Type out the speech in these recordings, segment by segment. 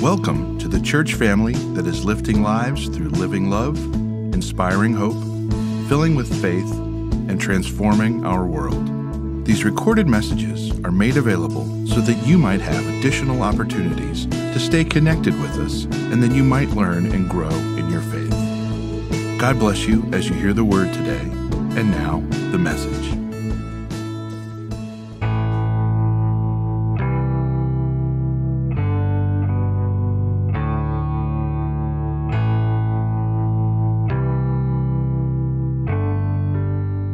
Welcome to the church family that is lifting lives through living love, inspiring hope, filling with faith, and transforming our world. These recorded messages are made available so that you might have additional opportunities to stay connected with us, and that you might learn and grow in your faith. God bless you as you hear the word today. And now, the message.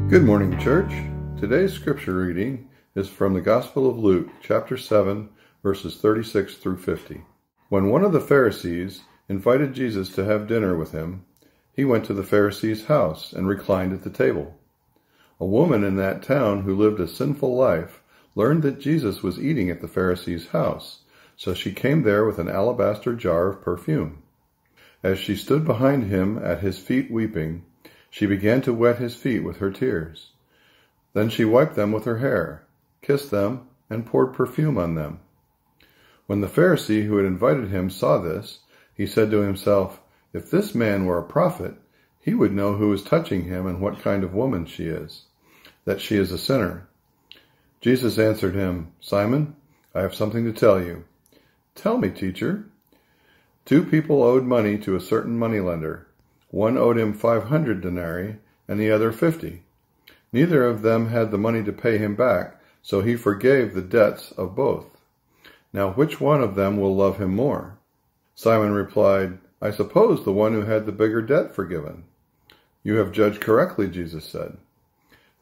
Good morning, church. Today's scripture reading is from the Gospel of Luke, chapter 7, verses 36 through 50. When one of the Pharisees invited Jesus to have dinner with him, he went to the Pharisee's house and reclined at the table. A woman in that town who lived a sinful life learned that Jesus was eating at the Pharisee's house, so she came there with an alabaster jar of perfume. As she stood behind him at his feet weeping, she began to wet his feet with her tears. Then she wiped them with her hair, kissed them, and poured perfume on them. When the Pharisee who had invited him saw this, he said to himself, "If this man were a prophet, he would know who is touching him and what kind of woman she is, that she is a sinner." Jesus answered him, "Simon, I have something to tell you." "Tell me, teacher." 2 people owed money to a certain moneylender. One owed him 500 denarii, and the other 50. Neither of them had the money to pay him back, so he forgave the debts of both. Now which one of them will love him more? Simon replied, "I suppose the one who had the bigger debt forgiven." "You have judged correctly," Jesus said.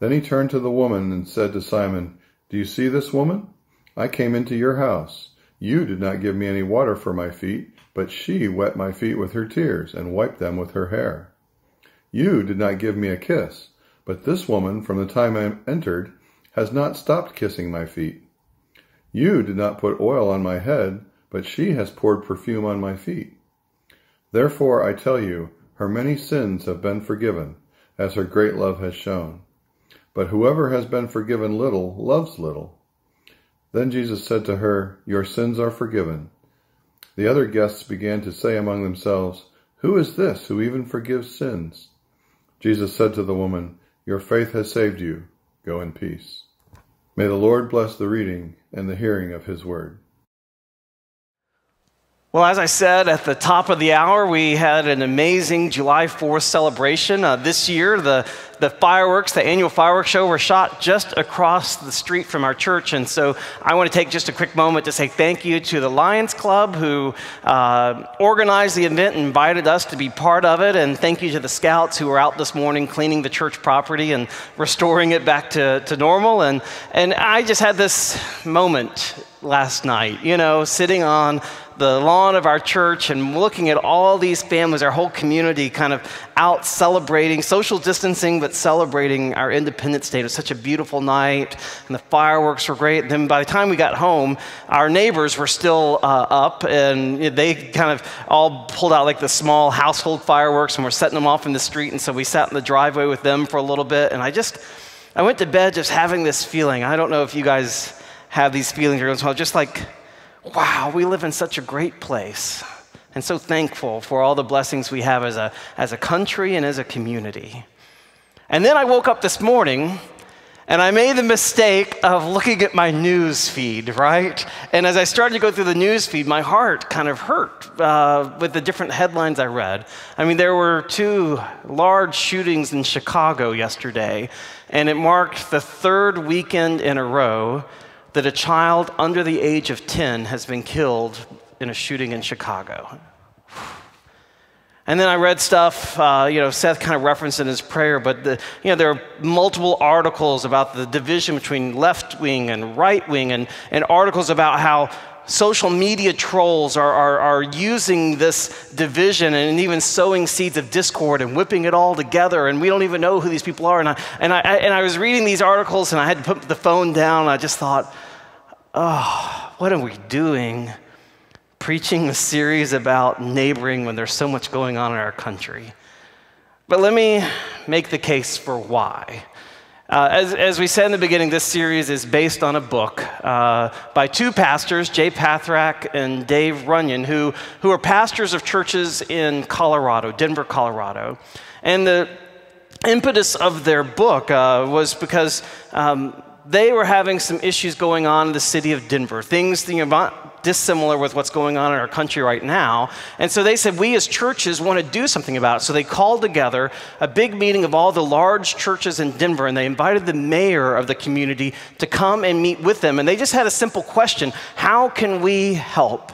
Then he turned to the woman and said to Simon, "Do you see this woman? I came into your house. You did not give me any water for my feet, but she wet my feet with her tears and wiped them with her hair. You did not give me a kiss, but this woman, from the time I entered, has not stopped kissing my feet. You did not put oil on my head, but she has poured perfume on my feet. Therefore, I tell you, her many sins have been forgiven, as her great love has shown. But whoever has been forgiven little loves little." Then Jesus said to her, "Your sins are forgiven." The other guests began to say among themselves, "Who is this who even forgives sins?" Jesus said to the woman, "Your faith has saved you. Go in peace." May the Lord bless the reading and the hearing of his word. Well, as I said at the top of the hour, we had an amazing July 4th celebration. This year, the fireworks, the annual fireworks show, were shot just across the street from our church. And so I want to take just a quick moment to say thank you to the Lions Club who organized the event and invited us to be part of it. And thank you to the Scouts who were out this morning cleaning the church property and restoring it back to normal. And I just had this moment last night, sitting on the lawn of our church and looking at all these families, our whole community kind of out celebrating, social distancing, but celebrating our Independence Day. It was such a beautiful night, and the fireworks were great. And then by the time we got home, our neighbors were still up, and they kind of all pulled out like the small household fireworks and were setting them off in the street. And so we sat in the driveway with them for a little bit, and I went to bed just having this feeling. I don't know if you guys have these feelings or well, just like, wow, we live in such a great place, and so thankful for all the blessings we have as a country and as a community. And then I woke up this morning, and I made the mistake of looking at my news feed, right? And as I started to go through the news feed, my heart kind of hurt with the different headlines I read. I mean, there were 2 large shootings in Chicago yesterday, and it marked the 3rd weekend in a row that a child under the age of 10 has been killed in a shooting in Chicago. And then I read stuff, Seth kind of referenced in his prayer, but there are multiple articles about the division between left wing and right wing, and articles about how social media trolls are using this division and even sowing seeds of discord and whipping it all together, and we don't even know who these people are. And I was reading these articles, and I had to put the phone down, and I just thought, oh, what are we doing? Preaching a series about neighboring when there's so much going on in our country. But let me make the case for why. As we said in the beginning, this series is based on a book by two pastors, Jay Pathrak and Dave Runyon, who are pastors of churches in Colorado, Denver, Colorado. And the impetus of their book was because they were having some issues going on in the city of Denver, things not dissimilar with what's going on in our country right now. And so they said, we as churches want to do something about it. So they called together a big meeting of all the large churches in Denver, and they invited the mayor of the community to come and meet with them. And they just had a simple question: how can we help?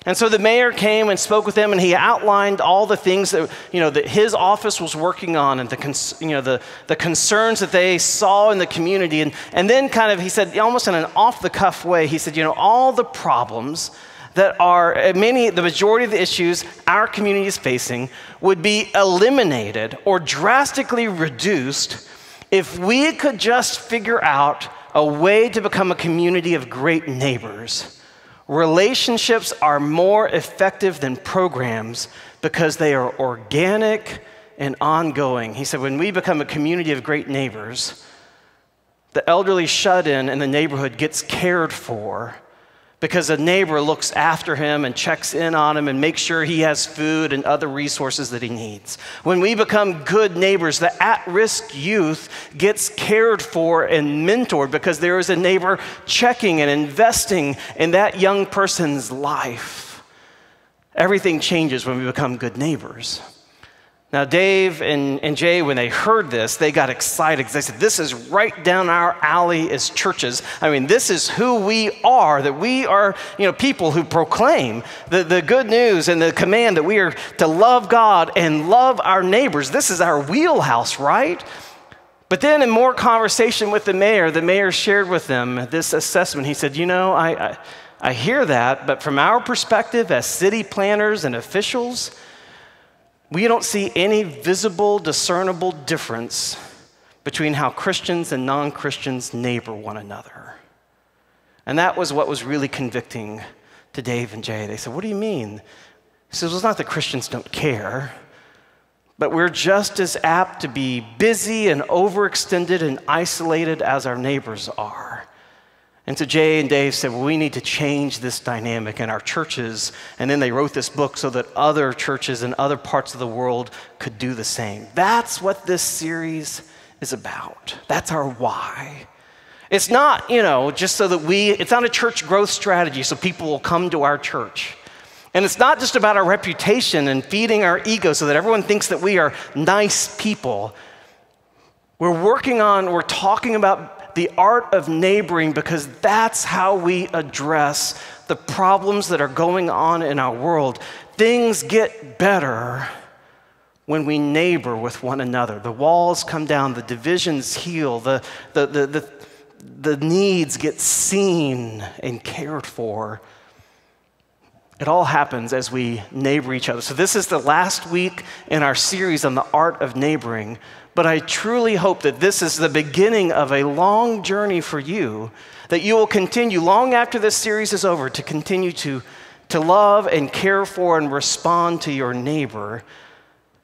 And so the mayor came and spoke with them, and he outlined all the things that, that his office was working on, and the concerns that they saw in the community. And then he said, almost in an off-the-cuff way, he said, all the problems that are the majority of the issues our community is facing would be eliminated or drastically reduced if we could just figure out a way to become a community of great neighbors. Relationships are more effective than programs because they are organic and ongoing. He said, when we become a community of great neighbors, the elderly shut-in in the neighborhood gets cared for because a neighbor looks after him and checks in on him and makes sure he has food and other resources that he needs. When we become good neighbors, the at-risk youth gets cared for and mentored because there is a neighbor checking and investing in that young person's life. Everything changes when we become good neighbors. Now, Dave and Jay, when they heard this, they got excited because they said, this is right down our alley as churches. I mean, this is who we are, that we are, people who proclaim the good news and the command that we are to love God and love our neighbors. This is our wheelhouse, right? But then in more conversation with the mayor shared with them this assessment. He said, I hear that, but from our perspective as city planners and officials, we don't see any visible, discernible difference between how Christians and non-Christians neighbor one another. And that was what was really convicting to Dave and Jay. They said, what do you mean? He says, well, it's not that Christians don't care, but we're just as apt to be busy and overextended and isolated as our neighbors are. And so Jay and Dave said, well, we need to change this dynamic in our churches. And then they wrote this book so that other churches in other parts of the world could do the same. That's what this series is about. That's our why. It's not, just so that it's not a church growth strategy so people will come to our church. And it's not just about our reputation and feeding our ego so that everyone thinks that we are nice people. We're talking about the art of neighboring because that's how we address the problems that are going on in our world. Things get better when we neighbor with one another. The walls come down, the divisions heal, the needs get seen and cared for. It all happens as we neighbor each other. So this is the last week in our series on the art of neighboring. But I truly hope that this is the beginning of a long journey for you, that you will continue long after this series is over to continue to love and care for and respond to your neighbor.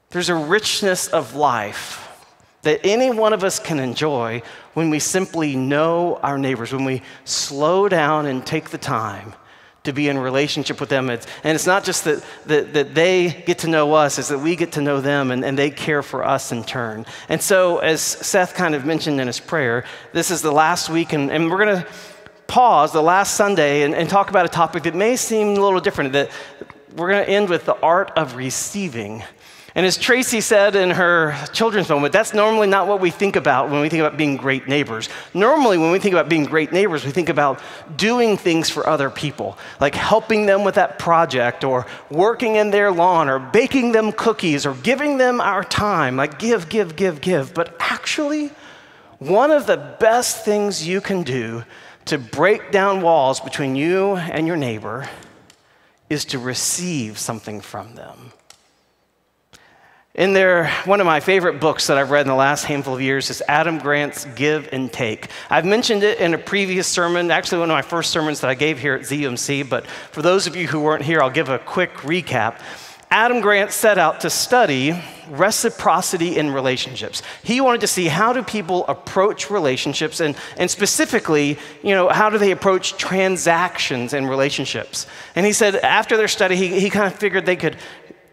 There's a richness of life that any one of us can enjoy when we simply know our neighbors, when we slow down and take the time to be in relationship with them. And it's not just that they get to know us, it's that we get to know them and they care for us in turn. And so as Seth kind of mentioned in his prayer, this is the last week and we're going to pause the last Sunday and talk about a topic that may seem a little different, that we're going to end with the art of receiving. And as Tracy said in her children's moment, that's normally not what we think about when we think about being great neighbors. Normally, when we think about being great neighbors, we think about doing things for other people, like helping them with that project or working in their lawn or baking them cookies or giving them our time, like give. But actually, one of the best things you can do to break down walls between you and your neighbor is to receive something from them. One of my favorite books that I've read in the last handful of years is Adam Grant's Give and Take. I've mentioned it in a previous sermon, actually one of my first sermons that I gave here at ZMC, but for those of you who weren't here, I'll give a quick recap. Adam Grant set out to study reciprocity in relationships. He wanted to see how do people approach relationships and specifically, how do they approach transactions in relationships? And he said after their study, he kind of figured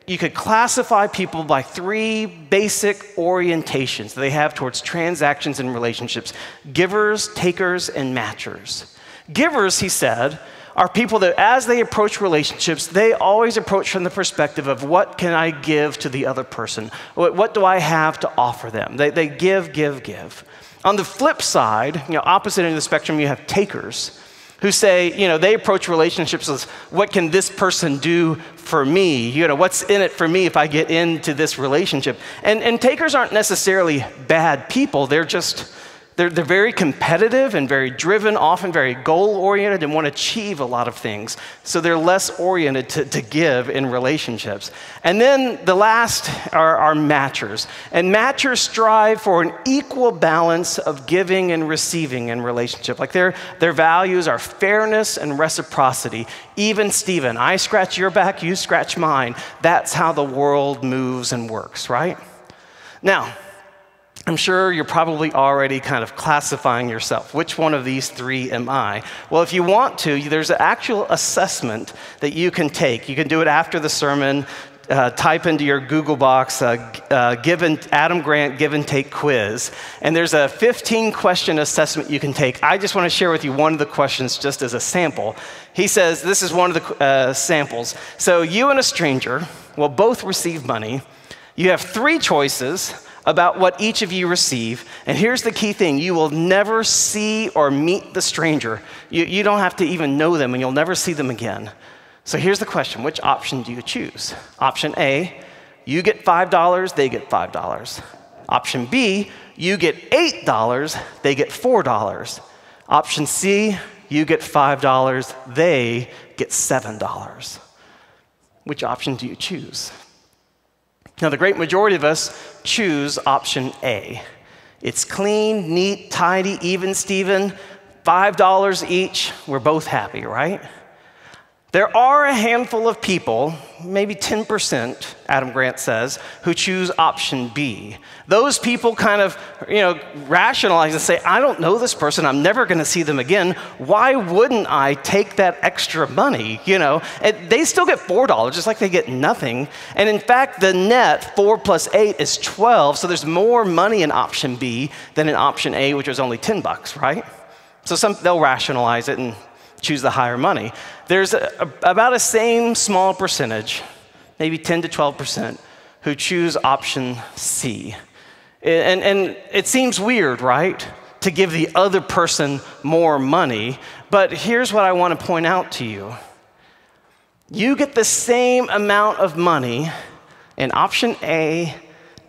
you could classify people by 3 basic orientations that they have towards transactions and relationships: givers, takers, and matchers. Givers, he said, are people that as they approach relationships, they always approach from the perspective of what can I give to the other person? What do I have to offer them? They give, give, give. On the flip side, opposite end of the spectrum, you have takers who say, they approach relationships as what can this person do for me? What's in it for me if I get into this relationship? And takers aren't necessarily bad people. They're very competitive and very driven, often very goal-oriented, and want to achieve a lot of things. So they're less oriented to give in relationships. And then the last are matchers. And matchers strive for an equal balance of giving and receiving in relationship. Like their values are fairness and reciprocity. Even Steven, I scratch your back, you scratch mine. That's how the world moves and works, right? Now, I'm sure you're probably already kind of classifying yourself. Which one of these 3 am I? Well, if you want to, there's an actual assessment that you can take. You can do it after the sermon. Type into your Google box, Adam Grant Give and Take quiz. And there's a 15-question assessment you can take. I just want to share with you one of the questions just as a sample. He says, this is one of the samples. So you and a stranger will both receive money. You have 3 choices about what each of you receive. And here's the key thing. You will never see or meet the stranger. You don't have to even know them, and you'll never see them again. So here's the question. Which option do you choose? Option A, you get $5, they get $5. Option B, you get $8, they get $4. Option C, you get $5, they get $7. Which option do you choose? Now, the great majority of us choose option A. It's clean, neat, tidy, even Steven, $5 each. We're both happy, right? There are a handful of people, maybe 10%, Adam Grant says, who choose option B. Those people kind of, rationalize and say, I don't know this person. I'm never going to see them again. Why wouldn't I take that extra money, And they still get $4, just like they get nothing. And in fact, the net, 4 plus 8 is 12. So there's more money in option B than in option A, which was only $10, right? So they'll rationalize it and choose the higher money. There's about a same small percentage, maybe 10 to 12%, who choose option C. And it seems weird, right, to give the other person more money. But here's what I want to point out to you. You get the same amount of money in option A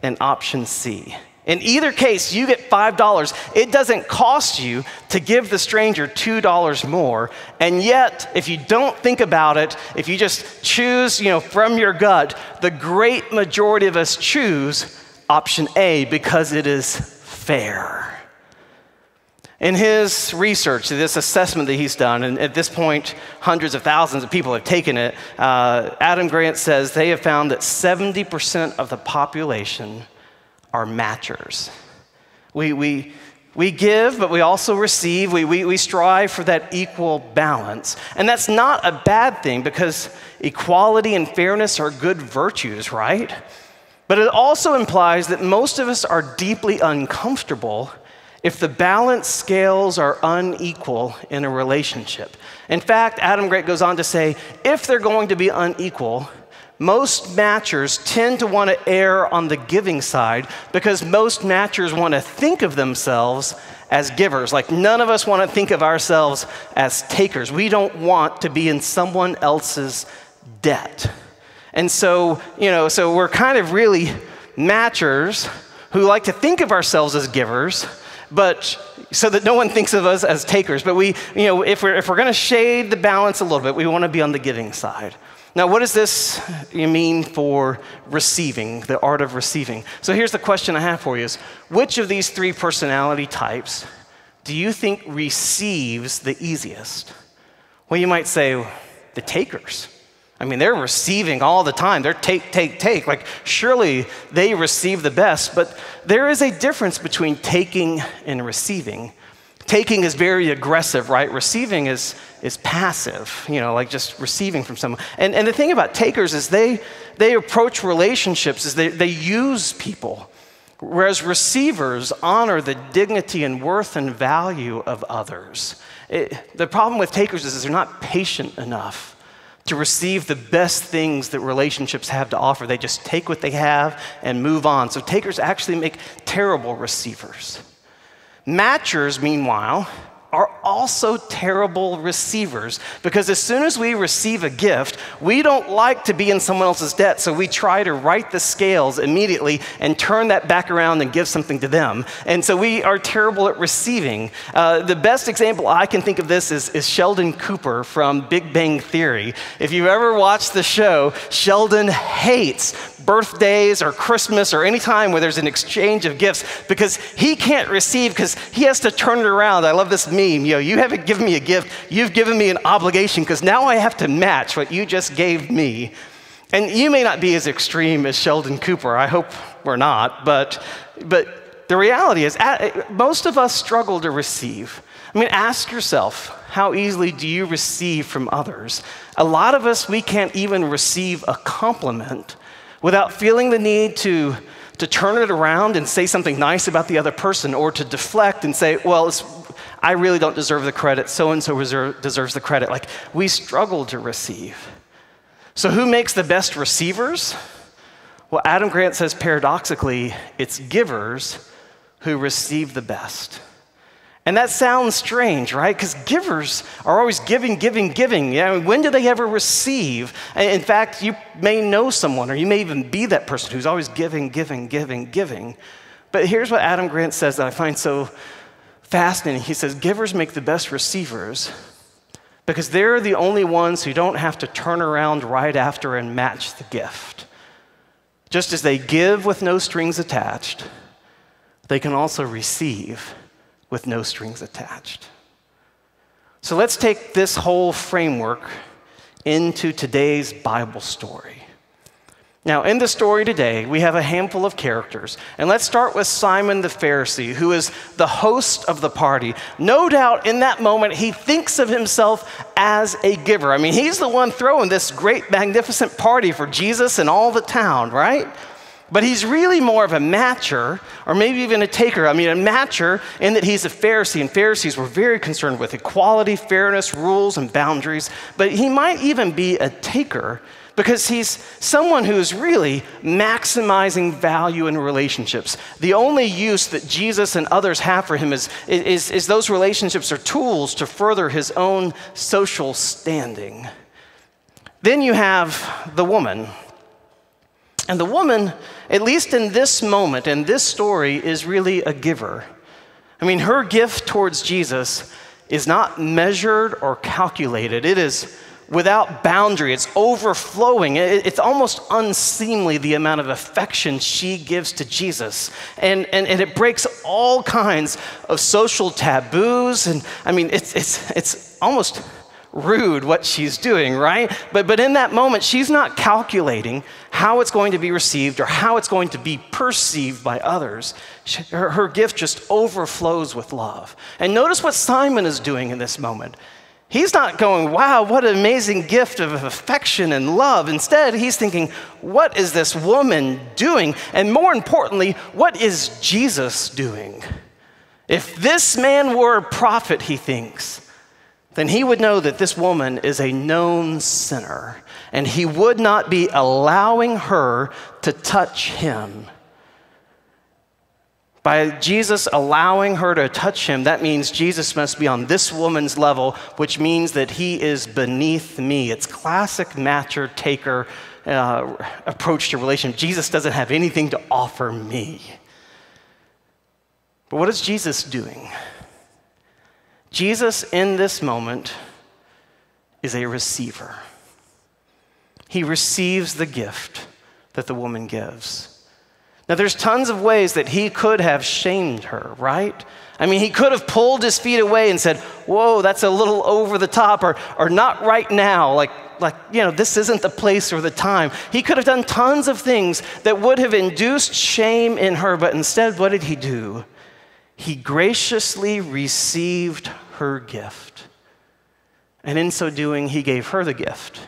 and option C. In either case, you get $5. It doesn't cost you to give the stranger $2 more. And yet, if you don't think about it, if you just choose, from your gut, the great majority of us choose option A because it is fair. In his research, this assessment that he's done, and at this point, hundreds of thousands of people have taken it, Adam Grant says they have found that 70% of the population are matchers. We give, but we also receive. We strive for that equal balance. And that's not a bad thing because equality and fairness are good virtues, right? But it also implies that most of us are deeply uncomfortable if the balance scales are unequal in a relationship. In fact, Adam Grant goes on to say, if they're going to be unequal, most matchers tend to want to err on the giving side because most matchers want to think of themselves as givers. Like none of us want to think of ourselves as takers. We don't want to be in someone else's debt. And so, so we're kind of really matchers who like to think of ourselves as givers, but so that no one thinks of us as takers. But we, if we're going to shade the balance a little bit, we want to be on the giving side. Now, what does this mean for receiving, the art of receiving? So here's the question I have for you is, which of these 3 personality types do you think receives the easiest? Well, you might say, the takers. I mean, they're receiving all the time. They're take. Like, surely they receive the best. But there is a difference between taking and receiving. Taking is very aggressive, right? Receiving is passive, like just receiving from someone. And the thing about takers is they approach relationships as they use people, whereas receivers honor the dignity and worth and value of others. The problem with takers is they're not patient enough to receive the best things that relationships have to offer. They just take what they have and move on. So takers actually make terrible receivers. Matchers, meanwhile, are also terrible receivers, because as soon as we receive a gift, we don't like to be in someone else's debt, so we try to right the scales immediately and turn that back around and give something to them. And so we are terrible at receiving. The best example I can think of this is Sheldon Cooper from Big Bang Theory. If you've ever watched the show, Sheldon hates birthdays or Christmas or any time where there's an exchange of gifts, because he can't receive because he has to turn it around. I love this meme. You haven't given me a gift, you've given me an obligation, because now I have to match what you just gave me. And you may not be as extreme as Sheldon Cooper. I hope we're not. But the reality is, most of us struggle to receive. I mean, ask yourself, how easily do you receive from others? A lot of us, we can't even receive a compliment without feeling the need to turn it around and say something nice about the other person, or to deflect and say, well, I really don't deserve the credit, so-and-so deserves the credit. Like, we struggle to receive. So who makes the best receivers? Well, Adam Grant says paradoxically, it's givers who receive the best. And that sounds strange, right? Because givers are always giving. When do they ever receive? In fact, you may know someone, or you may even be that person who's always giving. But here's what Adam Grant says that I find so fascinating. He says, givers make the best receivers because they're the only ones who don't have to turn around right after and match the gift. Just as they give with no strings attached, they can also receive with no strings attached. So let's take this whole framework into today's Bible story. Now, in the story today, we have a handful of characters. And let's start with Simon the Pharisee, who is the host of the party. No doubt in that moment, he thinks of himself as a giver. I mean, he's the one throwing this great, magnificent party for Jesus and all the town, right? But he's really more of a matcher, or maybe even a taker. I mean, a matcher in that he's a Pharisee, and Pharisees were very concerned with equality, fairness, rules, and boundaries. But he might even be a taker because he's someone who's really maximizing value in relationships. The only use that Jesus and others have for him is those relationships are tools to further his own social standing. Then you have the woman. And the woman, at least in this moment, in this story, is really a giver. I mean, her gift towards Jesus is not measured or calculated. It is without boundary. It's overflowing. It's almost unseemly, the amount of affection she gives to Jesus. And it breaks all kinds of social taboos. And I mean, it's almost rude what she's doing, right? But in that moment, she's not calculating how it's going to be received or how it's going to be perceived by others. Her gift just overflows with love. And notice what Simon is doing in this moment. He's not going, wow, what an amazing gift of affection and love. Instead, he's thinking, what is this woman doing? And more importantly, what is Jesus doing? If this man were a prophet, he thinks, then he would know that this woman is a known sinner, and he would not be allowing her to touch him. By Jesus allowing her to touch him, that means Jesus must be on this woman's level, which means that he is beneath me. It's classic matcher-taker approach to relationship. Jesus doesn't have anything to offer me. But what is Jesus doing? Jesus, in this moment, is a receiver. He receives the gift that the woman gives. Now, there's tons of ways that he could have shamed her, right? I mean, he could have pulled his feet away and said, whoa, that's a little over the top, or not right now. Like, this isn't the place or the time. He could have done tons of things that would have induced shame in her, but instead, what did he do? He graciously received her gift. And in so doing, he gave her the gift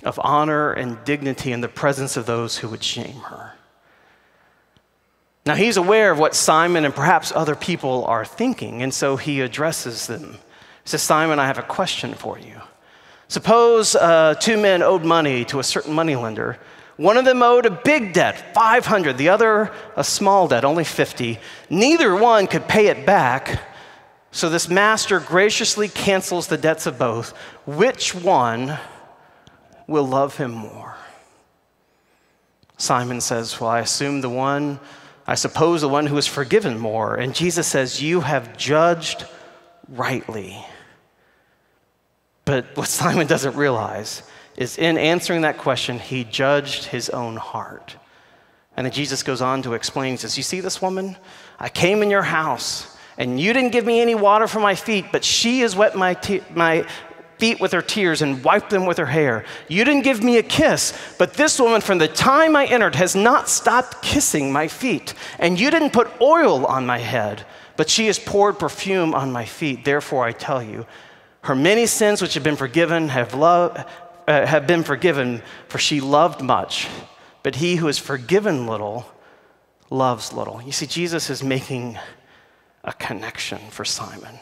of honor and dignity in the presence of those who would shame her. Now, he's aware of what Simon and perhaps other people are thinking, and so he addresses them. He says, Simon, I have a question for you. Suppose 2 men owed money to a certain moneylender. One of them owed a big debt, 500, the other a small debt, only 50. Neither one could pay it back, so this master graciously cancels the debts of both. Which one will love him more? Simon says, well, I suppose the one who is forgiven more. And Jesus says, you have judged rightly. But what Simon doesn't realize is in answering that question, he judged his own heart. And then Jesus goes on to explain, he says, you see this woman? I came in your house, and you didn't give me any water for my feet, but she has wet my feet with her tears and wiped them with her hair. You didn't give me a kiss, but this woman from the time I entered has not stopped kissing my feet. And you didn't put oil on my head, but she has poured perfume on my feet. Therefore I tell you, her many sins which have been forgiven have been forgiven, for she loved much. But he who is forgiven little loves little. You see, Jesus is making a connection for Simon.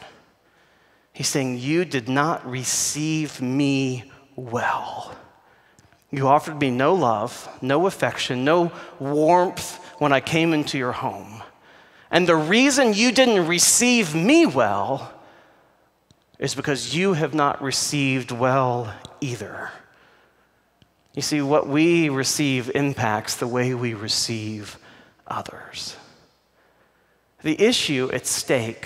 He's saying, you did not receive me well. You offered me no love, no affection, no warmth when I came into your home. And the reason you didn't receive me well is because you have not received well either. You see, what we receive impacts the way we receive others. The issue at stake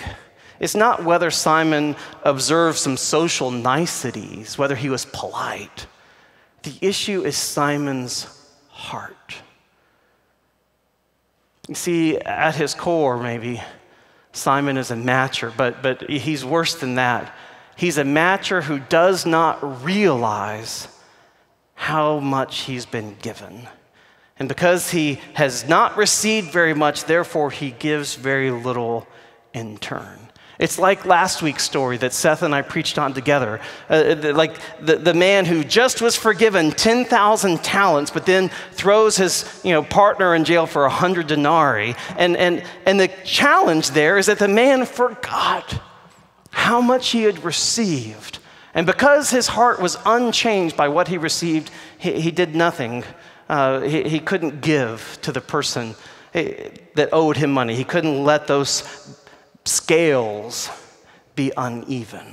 is not whether Simon observed some social niceties, whether he was polite. The issue is Simon's heart. You see, at his core, maybe, Simon is a matcher, but he's worse than that. He's a matcher who does not realize how much he's been given. And because he has not received very much, therefore he gives very little in turn. It's like last week's story that Seth and I preached on together. Like the man who just was forgiven 10,000 talents, but then throws his partner in jail for 100 denarii. And the challenge there is that the man forgot how much he had received. And because his heart was unchanged by what he received, he did nothing. He couldn't give to the person that owed him money. He couldn't let those scales be uneven.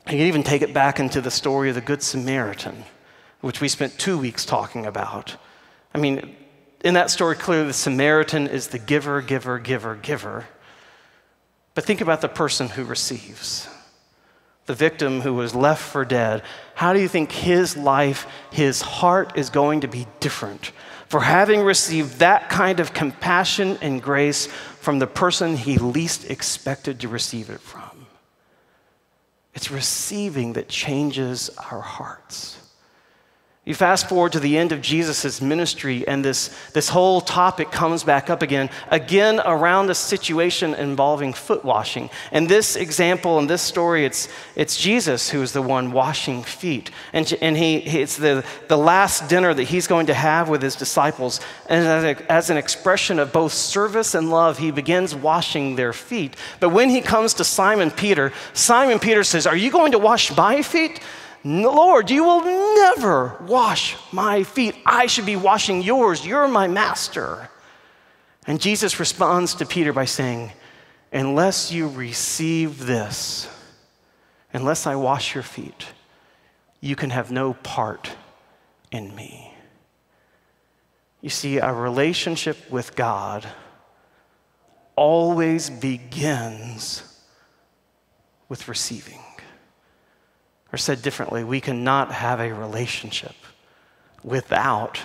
You can even take it back into the story of the Good Samaritan, which we spent 2 weeks talking about. I mean, in that story, clearly the Samaritan is the giver, giver, giver, giver. But think about the person who receives. The victim who was left for dead. How do you think his life, his heart is going to be different for having received that kind of compassion and grace from the person he least expected to receive it from? It's receiving that changes our hearts. You fast forward to the end of Jesus' ministry, and this whole topic comes back up again around a situation involving foot washing. And this example, in this story, it's Jesus who is the one washing feet. And it's the last dinner that he's going to have with his disciples. And as an expression of both service and love, he begins washing their feet. But when he comes to Simon Peter says, "Are you going to wash my feet? Lord, you will never wash my feet. I should be washing yours. You're my master." And Jesus responds to Peter by saying, "Unless you receive this, unless I wash your feet, you can have no part in me." You see, a relationship with God always begins with receiving. Or said differently, we cannot have a relationship without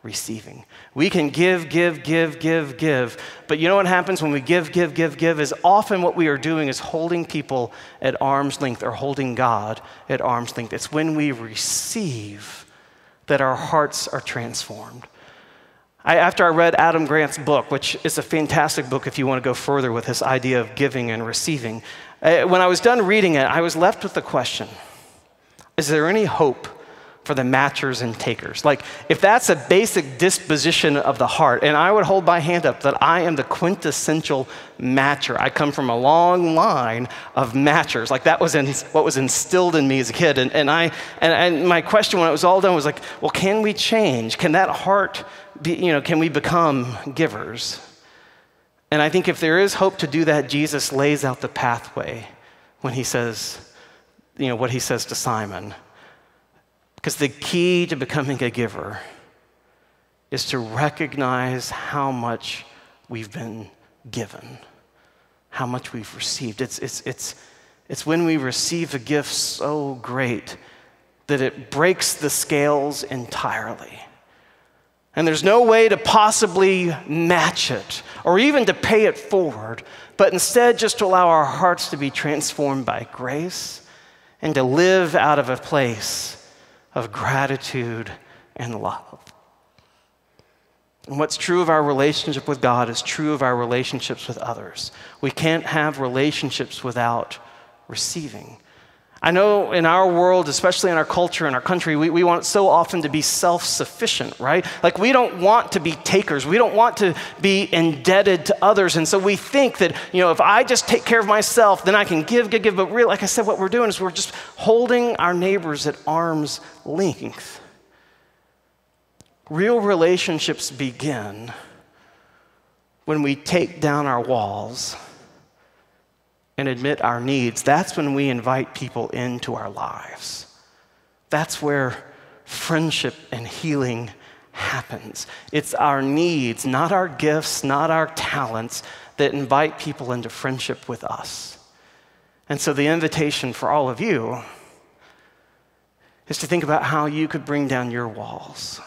receiving. We can give, but you know what happens when we give is often what we are doing is holding people at arm's length or holding God at arm's length. It's when we receive that our hearts are transformed. After I read Adam Grant's book, which is a fantastic book if you want to go further with this idea of giving and receiving, when I was done reading it, I was left with the question, is there any hope for the matchers and takers? Like, if that's a basic disposition of the heart, and I would hold my hand up that I am the quintessential matcher. I come from a long line of matchers. Like, that was what was instilled in me as a kid. And my question when it was all done was like, well, can we change? Can that heart be, can we become givers? And I think if there is hope to do that, Jesus lays out the pathway when he says, what he says to Simon. Because the key to becoming a giver is to recognize how much we've been given, how much we've received. It's when we receive a gift so great that it breaks the scales entirely. And there's no way to possibly match it or even to pay it forward, but instead just to allow our hearts to be transformed by grace and to live out of a place of gratitude and love. And what's true of our relationship with God is true of our relationships with others. We can't have relationships without receiving. I know in our world, especially in our culture, in our country, we want so often to be self-sufficient, right? Like, we don't want to be takers. We don't want to be indebted to others. And so we think that, if I just take care of myself, then I can give. But really, like I said, what we're doing is we're just holding our neighbors at arm's length. Real relationships begin when we take down our walls and admit our needs. That's when we invite people into our lives. That's where friendship and healing happens. It's our needs, not our gifts, not our talents, that invite people into friendship with us. And so the invitation for all of you is to think about how you could bring down your walls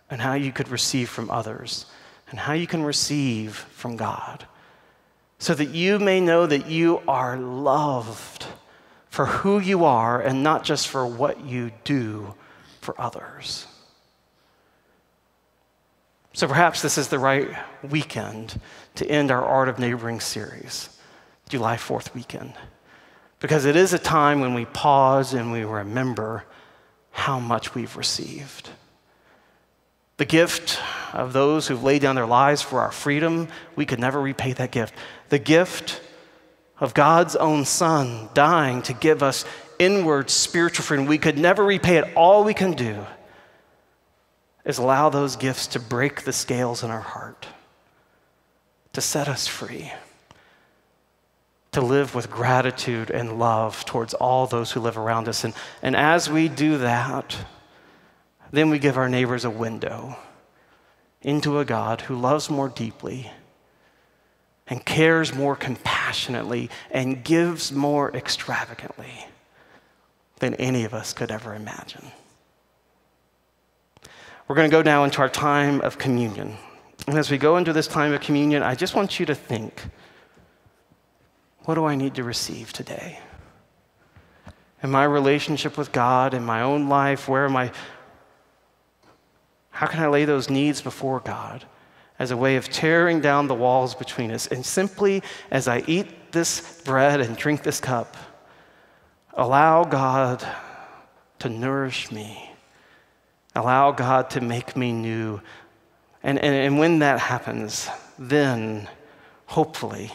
and how you could receive from others and how you can receive from God, so that you may know that you are loved for who you are and not just for what you do for others. So perhaps this is the right weekend to end our Art of Neighboring series, July 4th weekend, because it is a time when we pause and we remember how much we've received. The gift of those who've laid down their lives for our freedom, we could never repay that gift. The gift of God's own Son dying to give us inward spiritual freedom, we could never repay it. All we can do is allow those gifts to break the scales in our heart, to set us free, to live with gratitude and love towards all those who live around us. And as we do that, then we give our neighbors a window into a God who loves more deeply and cares more compassionately and gives more extravagantly than any of us could ever imagine. We're going to go now into our time of communion. And as we go into this time of communion, I just want you to think, what do I need to receive today? In my relationship with God, in my own life, how can I lay those needs before God as a way of tearing down the walls between us? And simply, as I eat this bread and drink this cup, allow God to nourish me. Allow God to make me new. And when that happens, then, hopefully,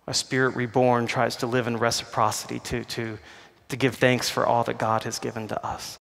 a spirit reborn tries to live in reciprocity to give thanks for all that God has given to us.